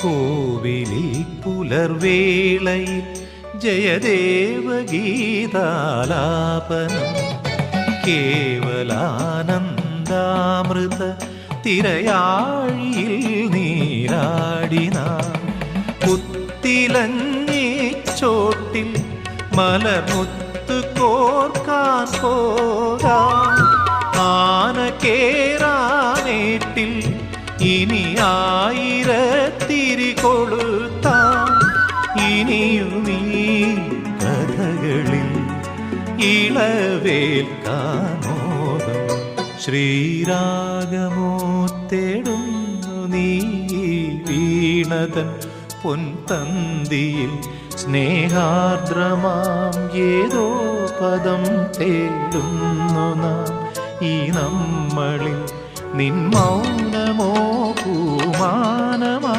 കോവിലിൽ പുലർവേളയിൽ ജയദേവഗീതാലാപനം കേവലാനന്ദാമൃത തിരയാഴിയിൽ നീരാടിന കുത്തിലഞ്ഞി ചോട്ടിൽ മലർമുത്ത് കോർക്കാൻ പോകാം ആന കേറാനേട്ടിൽ ഇനി ആയിരത്തിരി കൊളുത്താം ഇനിയുമീ കഥകളിൽ ഇളവേൽക്കാമോദം ശ്രീരാഗമോ തേടുന്നു നീ വീണതൻ പൊൻതന്തിയിൽ സ്നേഹാർദ്രമാം ഏതോ പദം തേടുന്നു നാം ഈ നമ്മളിൽ നിൻ മൗനമോ പൂമാനമാ